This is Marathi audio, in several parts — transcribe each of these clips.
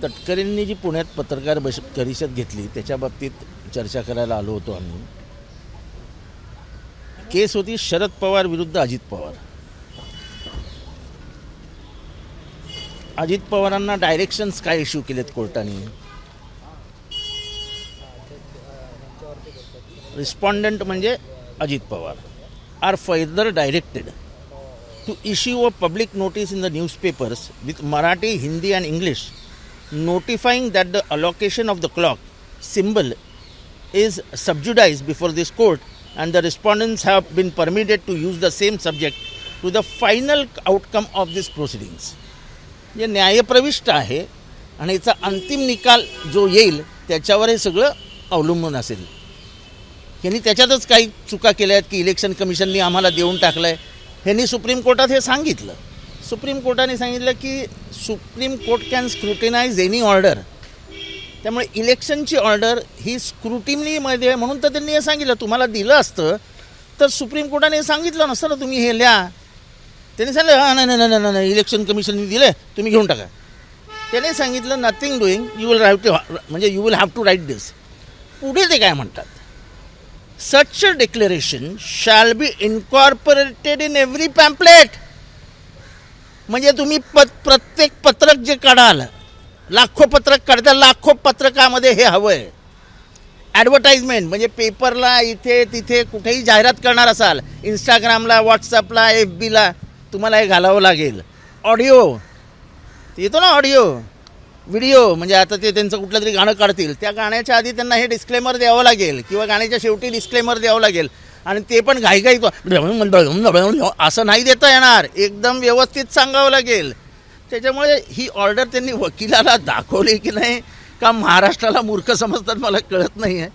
तटकरेंनी जी पुण्यात पत्रकार परिषद घेतली त्याच्या बाबतीत चर्चा करायला आलो होतो आम्ही. केस होती शरद पवार विरुद्ध अजित पवार. अजित पवारांना डायरेक्शन्स काय इश्यू केलेत कोर्टाने. रिस्पॉन्डंट म्हणजे Ajit Pawar are further directed to issue a public notice in the newspapers with Marathi, Hindi and English notifying that the allocation of the clock symbol is subjudiced before this court and the respondents have been permitted to use the same subject to the final outcome of these proceedings. जे न्यायप्रविष्ट आहे आणि याचा अंतिम निकाल जो येईल त्याच्यावर हे सगळं अवलंबून असेल. यांनी त्याच्यातच काही चुका केल्या आहेत की इलेक्शन कमिशननी आम्हाला देऊन टाकलं आहे. ह्यांनी सुप्रीम कोर्टात हे सांगितलं. सुप्रीम कोर्टाने सांगितलं की supreme court can scrutinise any order. त्यामुळे इलेक्शनची ऑर्डर ही स्क्रुटिनीमध्ये म्हणून तर त्यांनी हे सांगितलं. तुम्हाला दिलं असतं तर सुप्रीम कोर्टाने हे सांगितलं नसतं ना तुम्ही हे लिहा. त्यांनी सांगितलं हां नाही नाही इलेक्शन कमिशनने दिलं तुम्ही घेऊन टाका. त्याने सांगितलं nothing doing you will have to म्हणजे you will have to write this. पुढे ते काय म्हणतात such a declaration shall be incorporated in every pamphlet. म्हणजे तुम्ही प्रत्येक पत्रक जे काढाल लाखो पत्रक काढता लाखो पत्रकामध्ये हे हवं आहे. ॲडव्हर्टाइजमेंट म्हणजे पेपरला इथे तिथे कुठेही जाहिरात करणार असाल इंस्टाग्रामला व्हॉट्सअपला FBला तुम्हाला हे घालावं लागेल. ऑडिओ येतो ना ऑडिओ व्हिडिओ म्हणजे आता ते त्यांचं कुठलं तरी गाणं काढतील त्या गाण्याच्या आधी त्यांना हे डिस्क्लेमर द्यावं लागेल किंवा गाण्याच्या शेवटी डिस्क्लेमर द्यावं लागेल. आणि ते पण घाईघाई असं नाही देता येणार. एकदम व्यवस्थित सांगावं लागेल. त्याच्यामुळे ही ऑर्डर त्यांनी वकिलाला दाखवली की नाही का महाराष्ट्राला मूर्ख समजतात मला कळत नाही आहे.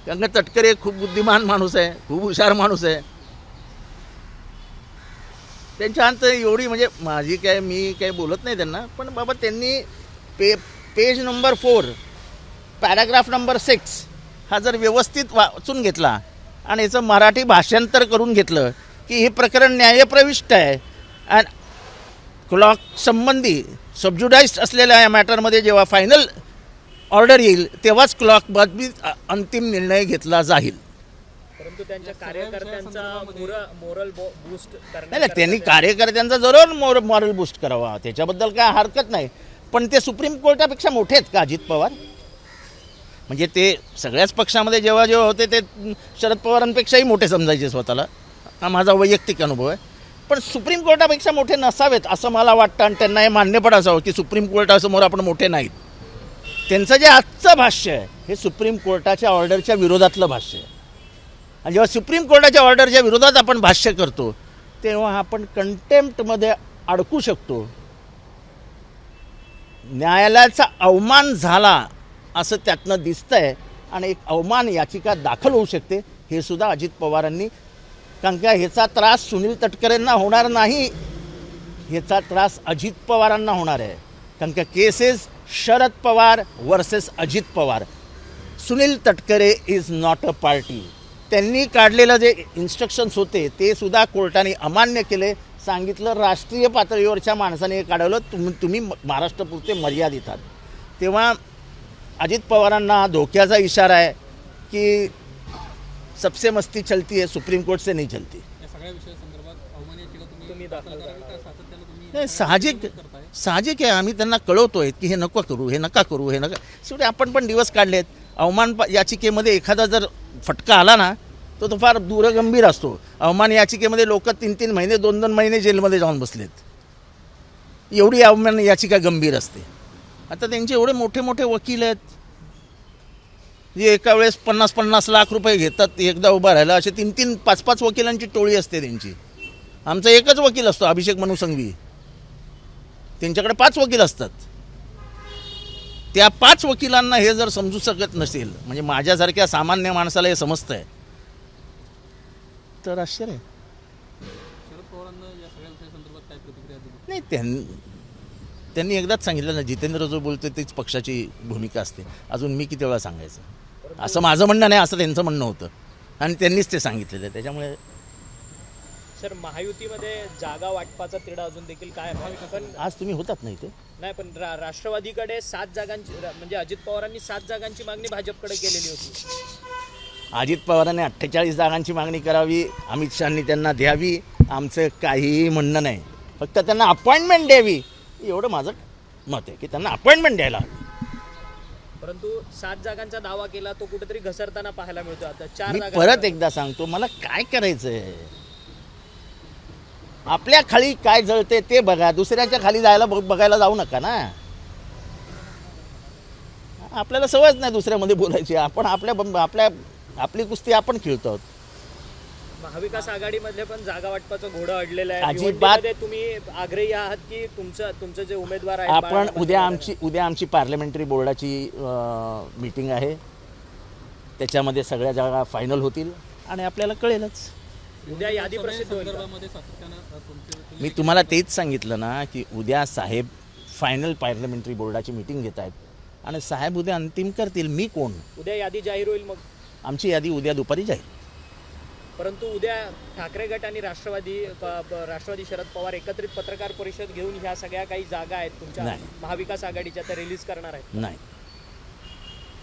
कारण का तटकरे खूप बुद्धिमान माणूस आहे खूप हुशार माणूस आहे. त्यांच्या अंत एवढी म्हणजे माझी काय मी काय बोलत नाही त्यांना पण बाबा त्यांनी पेज नंबर 4 पॅराग्राफ नंबर 6 हा जर व्यवस्थित वाचून घेतला आणि याचं मराठी भाषांतर करून घेतलं की हे प्रकरण न्यायप्रविष्ट आहे. आणि क्लॉक संबंधी सबज्युडाइज्ड असलेल्या या मॅटरमध्ये जेव्हा फायनल ऑर्डर येईल तेव्हाच क्लॉक बाबतीत अंतिम निर्णय घेतला जाईल. परंतु त्यांच्या कार्यकर्त्यांचा मोरल बूस्ट नाही त्यांनी कार्यकर्त्यांचा जरूर मॉरल बूस्ट करावा त्याच्याबद्दल काय हरकत नाही. पण ते सुप्रीम कोर्टापेक्षा मोठे आहेत का अजित पवार. म्हणजे ते सगळ्याच पक्षामध्ये जेव्हा जेव्हा होते ते शरद पवारांपेक्षाही मोठे समजायचे स्वतःला. हा माझा वैयक्तिक अनुभव आहे. पण सुप्रीम कोर्टापेक्षा मोठे नसावेत असं मला वाटतं आणि त्यांना हे मान्य पण असावं की सुप्रीम कोर्टासमोर आपण मोठे नाहीत. त्यांचं जे आजचं भाष्य आहे हे सुप्रीम कोर्टाच्या ऑर्डरच्या विरोधातलं भाष्य आहे. आणि जेव्हा सुप्रीम कोर्टाच्या ऑर्डरच्या विरोधात आपण भाष्य करतो तेव्हा आपण कंटेम्प्टमध्ये अडकू शकतो. न्यायालयाचा अवमान झाला असं त्यातनं दिसतंय आणि एक अवमान याचिका दाखल होऊ शकते. हे सुद्धा अजित पवारांनी कारण का ह्याचा त्रास सुनील तटकरेंना होणार नाही ह्याचा त्रास अजित पवारांना होणार आहे. कारण का cases Sharad Pawar versus Ajit Pawar. Sunil Tatkare is not a party. त्यांनी काढलेलं जे इन्स्ट्रक्शन्स होते ते सुद्धा कोर्टाने अमान्य केले. सांगितलं राष्ट्रीय पातळीवरच्या माणसाने हे काढवलं तुम्ही महाराष्ट्रपुरते मर्यादित आहात. तेव्हा अजित पवारांना धोक्याचा इशारा आहे की सबसे मस्ती चलती है सुप्रीम कोर्ट से नहीं चलती. नाही साहजिक आहे. आम्ही त्यांना कळवतोय की हे नको करू हे नका करू हे नका. शेवटी आपण पण दिवस काढलेत. अवमान याचिकेमध्ये एखादा जर फटका आला ना तो फार दूरगंभीर असतो. अवमान याचिकेमध्ये लोक 3-3 महिने 2-2 महिने जेलमध्ये जाऊन बसलेत. एवढी अवमान याचिका गंभीर असते. आता त्यांचे एवढे मोठे मोठे वकील आहेत जे एका वेळेस 50-50 लाख रुपये घेतात एकदा उभा राहायला. असे 3-3, 5-5 वकिलांची टोळी असते त्यांची. आमचा एकच वकील असतो अभिषेक मनू संघवी. त्यांच्याकडे 5 वकील असतात. त्या 5 वकिलांना हे जर समजू शकत नसेल म्हणजे माझ्यासारख्या सामान्य माणसाला हे समजतं आहे तर आश्चर्य आहे. शरद पवारांना या सगळ्या विषयासंदर्भात काय प्रतिक्रिया दिली नाही त्यांनी एकदाच सांगितलं ना जितेंद्र जो बोलतो तीच पक्षाची भूमिका असते. अजून मी किती वेळा सांगायचं असं माझं म्हणणं नाही असं त्यांचं म्हणणं होतं आणि त्यांनीच ते सांगितलेलं आहे. त्याच्यामुळे सर महायुतीमध्ये जागा वाटपाचा तिढा अजून देखील काय आहे? पण आज तुम्ही होतात नाही ते नाही पण राष्ट्रवादीकडे 7 जागांची म्हणजे अजित पवारांनी 7 जागांची मागणी भाजपकडे केलेली होती. अजित पवारांनी 48 जागांची मागणी करावी, अमित शहानी त्यांना द्यावी, आमचं काहीही म्हणणं नाही. फक्त त्यांना अपॉइंटमेंट द्यावी एवढं माझं मत आहे की त्यांना अपॉइंटमेंट द्यायला हवी. परंतु 7 जागांचा दावा केला तो कुठेतरी घसरताना पाहायला मिळतो. आता 4 मी जागा परत एकदा सांगतो, मला काय करायचंय, आपल्या खाली काय जळते ते बघा, दुसऱ्याच्या खाली जायला बघायला जाऊ नका ना. आपल्याला सवयच नाही दुसऱ्यामध्ये बोलायची. आपण आपली कुस्ती आपण खेळतो आहोत. महाविकास आघाडीमध्ये पण जागा वाटपाचं घोडं अडलेलं आहे. अजिबात. भिवंडीमध्ये तुम्ही आग्रही आहात की तुमचं जे उमेदवार आहे आपण उद्या आमची पार्लमेंटरी बोर्डाची मीटिंग आहे, त्याच्यामध्ये सगळ्या जागा फायनल होतील आणि आपल्याला कळेलच. उद्या यादी प्रसिद्ध होईल का? संदर्भामध्ये सातत्यानं मी तुम्हाला तेच सांगितलं ना की उद्या साहेब फायनल पार्लमेंटरी बोर्डाची मीटिंग घेत आहेत आणि साहेब उद्या अंतिम करतील. मी कोण? उद्या यादी जाहीर होईल. मग आमची यादी उद्या दुपारी जाईल. परंतु उद्या ठाकरे गट आणि राष्ट्रवादी शरद पवार एकत्रित पत्रकार परिषद घेऊन ह्या सगळ्या काही जागा आहेत तुमच्या नाही. महाविकास आघाडीच्या त्या रिलीज करणार आहेत. नाही,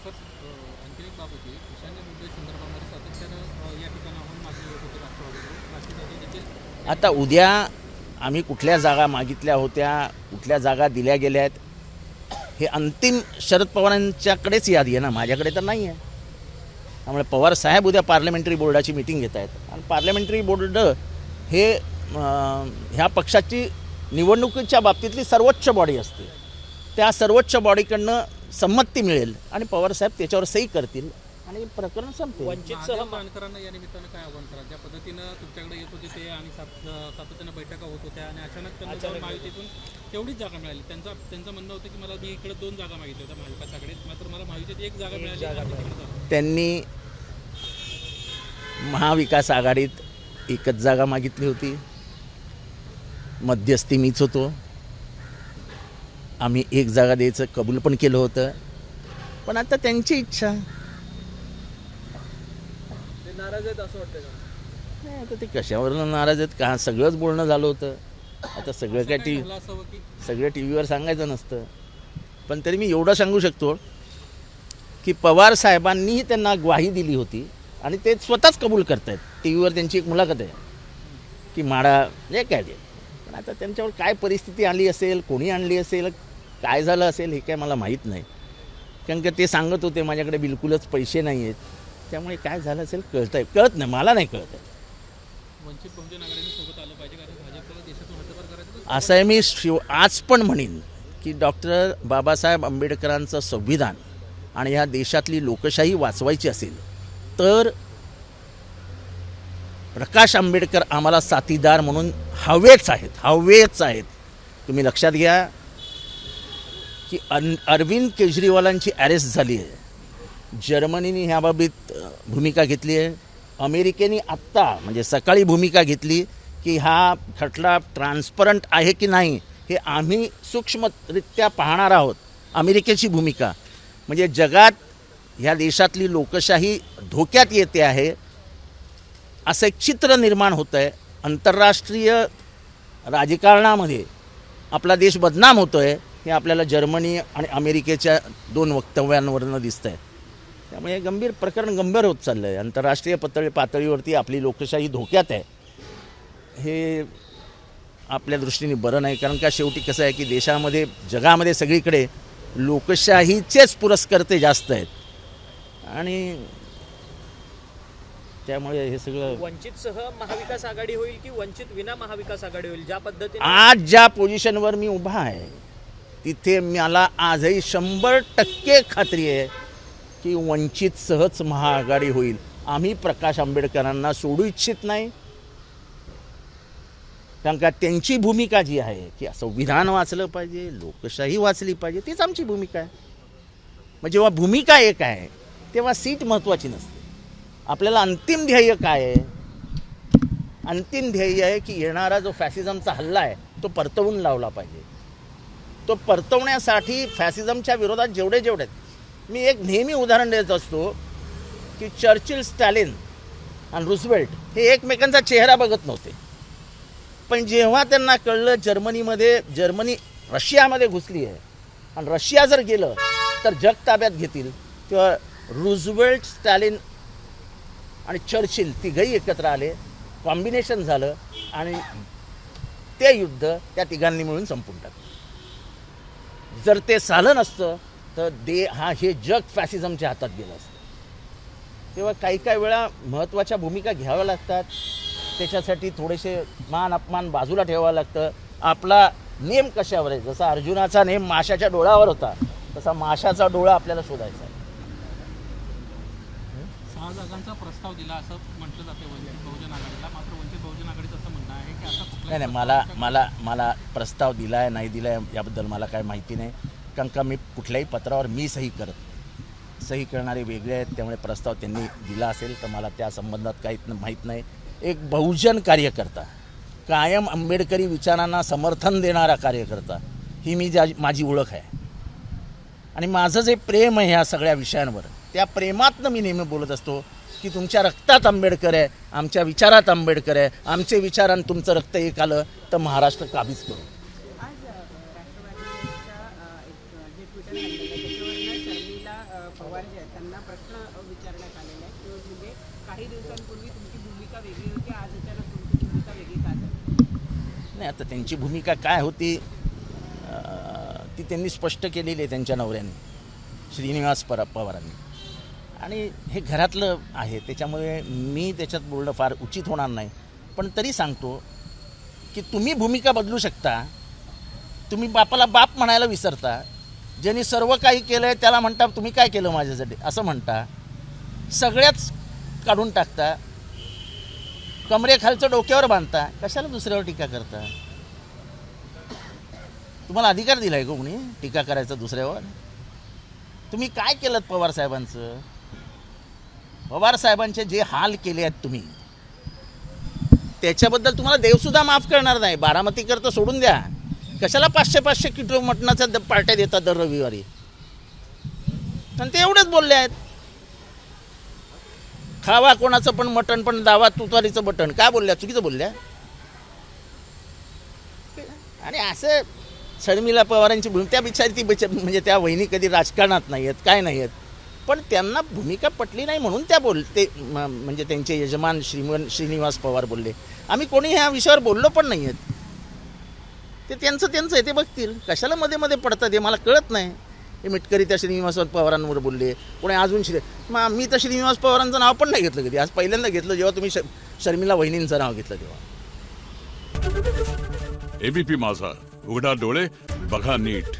सर आणखी एक बाब होती, ईशान्य मुंबई संदर्भामध्ये सातत्यानं या ठिकाणाहून मागणी होत होती राष्ट्रवादीकडून. नाशिकमध्ये देखील आता उद्या आम्ही कुठल्या जागा मागितल्या होत्या, कुठल्या जागा दिल्या गेल्या आहेत, हे अंतिम शरद पवारांच्याकडेच यादी आहे ना, माझ्याकडे तर नाही आहे. त्यामुळे पवार साहेब उद्या पार्लमेंटरी बोर्डाची मीटिंग घेत आहेत आणि पार्लमेंटरी बोर्ड हे ह्या पक्षाची निवडणुकीच्या बाबतीतली सर्वोच्च बॉडी असते. त्या सर्वोच्च बॉडीकडनं संमती मिळेल आणि पवार साहेब त्याच्यावर सही करतील आणि प्रकरण संपेल. वंचितसह महादेव जानकरांना या निमित्तानं काय आव्हान करा? ज्या पद्धतीनं तुमच्याकडे येत होते ते आणि सातत्यानं बैठका होत होत्या आणि अचानक त्यांना जेव्हा महायुतीतून तेवढीच जागा मिळाली. त्यांचं म्हणणं होतं की मला मी इकडे 2 जागा मागितल्या होत्या महाविकास आघाडीत, मात्र मला महायुतीत 1 जागा मिळाली आणि मी तिकडे जातो. त्यांनी महाविकास आघाडीत 1च जागा मागितली होती. मध्यस्थी मीच होतो. आम्ही 1 जागा द्यायचं कबूल पण केलं होतं. पण आता त्यांची इच्छा. ते नाराज आहेत असं वाटतं का? नाही, आता ते कशावरून नाराज आहेत का? सगळंच बोलणं झालं होतं. आता सगळं काय झालं असावं की सगळं टी व्हीवर सांगायचं नसतं. पण तरी मी एवढं सांगू शकतो की पवार साहेबांनीही त्यांना ग्वाही दिली होती आणि ते स्वतःच कबूल करत आहेत. टी व्हीवर त्यांची एक मुलाखत आहे की माडा जे काय ते. पण आता त्यांच्यावर काय परिस्थिती आली असेल, कोणी आणली असेल, काय झालं असेल हे काय मला माहीत नाही. कारण की ते सांगत होते माझ्याकडे बिलकुलच पैसे नाही आहेत. त्यामुळे काय झालं असेल कळत नाही, मला नाही कळत आहे. वंचित बहुजन आघाडीने सोबत आलं पाहिजे, कारण भाजपला देशातून हद्दपार करायचं. असं आहे, मी आज पण म्हणेन की डॉक्टर बाबासाहेब आंबेडकरांचं संविधान आणि ह्या देशातली लोकशाही वाचवायची असेल तर प्रकाश आंबेडकर आम्हाला साथीदार म्हणून हवेच आहेत. तुम्ही लक्षात घ्या की अरविंद केजरीवालांची अरेस्ट झाली आहे. जर्मनीने ह्याबाबत भूमिका घेतली आहे. अमेरिकेने आत्ता म्हणजे सकाळी भूमिका घेतली की हा खटला ट्रान्सपरंट आहे की नाही हे आम्ही सूक्ष्मरित्या पाहणार आहोत. अमेरिकेची भूमिका म्हणजे जगात ह्या देशातली लोकशाही धोक्यात येते आहे असं एक चित्र निर्माण होतं आहे. आंतरराष्ट्रीय राजकारणामध्ये आपला देश बदनाम होतो आहे हे आपल्याला जर्मनी आणि अमेरिकेच्या 2 वक्तव्यांवरनं दिसतं आहे. त्यामुळे हे प्रकरण गंभीर होत चाललं आहे. आंतरराष्ट्रीय पातळीवरती आपली लोकशाही धोक्यात आहे. हे आपल्या दृष्टीने बरं नाही. कारण का शेवटी कसं आहे की देशामध्ये जगामध्ये सगळीकडे लोकशाहीचेच पुरस्कर्ते जास्त आहेत आणि त्यामुळे हे सगळं. वंचितसह महाविकास आघाडी होईल की वंचित विना महाविकास आघाडी होईल? ज्या पद्धतीने आज ज्या पोझिशनवर मी उभा आहे तिथे मला आजही 100% खात्री आहे की वंचित सहच महाआघाडी होईल. आम्ही प्रकाश आंबेडकरांना सोडू इच्छित नाही. कारण का त्यांची भूमिका जी आहे की संविधान वाचलं पाहिजे, लोकशाही वाचली पाहिजे, तीच आमची भूमिका आहे. मग जेव्हा भूमिका एक आहे तेव्हा सीट महत्त्वाची नसते. आपल्याला अंतिम ध्येय काय आहे? अंतिम ध्येय आहे की येणारा जो फॅसिझमचा हल्ला आहे तो परतवून लावला पाहिजे. तो परतवण्यासाठी फॅसिझमच्या विरोधात जेवढे मी एक नेहमी उदाहरण देत असतो की चर्चिल, स्टॅलिन आणि रूझवेल्ट हे एकमेकांचा चेहरा बघत नव्हते. पण जेव्हा त्यांना कळलं जर्मनी रशियामध्ये घुसली आहे आणि रशिया जर गेलं तर जग ताब्यात घेतील, तेव्हा रूझवेल्ट, स्टॅलिन आणि चर्चिल तिघही एकत्र आले, कॉम्बिनेशन झालं आणि ते युद्ध त्या तिघांनी मिळून संपून टाकलं. जर ते झालं नसतं तर हे जग फॅसिझमच्या हातात गेलं असतं. तेव्हा काही वेळा महत्त्वाच्या भूमिका घ्याव्या लागतात, त्याच्यासाठी थोडेसे मान अपमान बाजूला ठेवावं लागतं. आपला नेम कशावर आहे, जसा अर्जुनाचा नेम माशाच्या डोळ्यावर होता तसा माशाचा डोळा आपल्याला शोधायचा आहे. 6 जागांचा प्रस्ताव दिला असं म्हटलं जाते वंचित बहुजन आघाडीला. मात्र वंचित बहुजन आघाडीचं असं म्हणणं आहे की आता नाही, मला प्रस्ताव दिला आहे नाही दिला आहे याबद्दल मला काय माहिती नाही, कारण का मी कुठल्याही पत्रावर मी सही करत नाही. सही करणारे वेगळे आहेत, त्यामुळे प्रस्ताव त्यांनी दिला असेल तर मला त्या संबंधात काहीच माहीत नाही. एक बहुजन कार्यकर्ता, कायम आंबेडकरी विचारांना समर्थन देणारा कार्यकर्ता, ही माझी ओळख आहे. आणि माझं जे प्रेम आहे ह्या सगळ्या विषयांवर, त्या प्रेमातनं मी नेहमी बोलत असतो की तुमच्या रक्तात आंबेडकर आहे, आमच्या विचारात आंबेडकर आहे, आमचे विचार आणि तुमचं रक्त एक आलं तर महाराष्ट्र काबीज करू. आज राष्ट्रवादीचा जे ट्विटर हँडल आहे त्याच्यावरनं शर्मिला पवार जे आहेत त्यांना प्रश्न विचारण्यात आलेला आहे की म्हणजे काही दिवसांपूर्वी तुमची भूमिका वेगळी होती, आज अचानक तुमची भूमिका वेगळी का झाली? नाही, आता त्यांची भूमिका काय होती ती त्यांनी स्पष्ट केलेली आहे त्यांच्या नवऱ्याने, श्रीनिवास पवारांनी. आणि हे घरातलं आहे त्याच्यामुळे मी त्याच्यात बोलणं फार उचित होणार नाही. पण तरी सांगतो की तुम्ही भूमिका बदलू शकता. तुम्ही बापाला बाप म्हणायला विसरता. ज्यांनी सर्व काही केलं आहे त्याला म्हणता तुम्ही काय केलं माझ्यासाठी असं म्हणता. सगळ्याच काढून टाकता, कमरेखालचं डोक्यावर बांधता, कशाला दुसऱ्यावर टीका करता? तुम्हाला अधिकार दिला आहे का कोणी टीका करायचा दुसऱ्यावर? तुम्ही काय केलं पवारसाहेबांचं? पवारसाहेबांचे जे हाल केले आहेत तुम्ही, त्याच्याबद्दल तुम्हाला देवसुद्धा माफ करणार नाही. बारामतीकर तर सोडून द्या, कशाला 500-500 किलो मटणाच्या पार्ट्या देतात दर रविवारी? आणि ते एवढेच बोलले आहेत, खावा कोणाचं पण मटण पण दावा तुतारीचं बटण. काय बोलल्या? चुकीचं बोलल्या. आणि असं शर्मिला पवारांची भूमिका, त्या बिचारी म्हणजे त्या वहिनी कधी राजकारणात नाही आहेत, काय नाही आहेत, पण त्यांना भूमिका पटली नाही म्हणून त्या बोलते. म्हणजे त्यांचे यजमान श्रीनिवास पवार बोलले. आम्ही कोणी ह्या विषयावर बोललो पण नाही आहेत. ते त्यांचं आहे, ते बघतील. कशाला मध्ये मध्ये पडतात हे मला कळत नाही. हे मिटकरी त्या श्रीनिवास पवारांवर बोलले, कोणी अजून मी तर श्रीनिवास पवारांचं नाव पण नाही घेतलं कधी. आज पहिल्यांदा घेतलं जेव्हा तुम्ही शर्मिला वहिनींचं नाव घेतलं तेव्हा. एबीपी माझा, उघडा डोळे बघा नीट.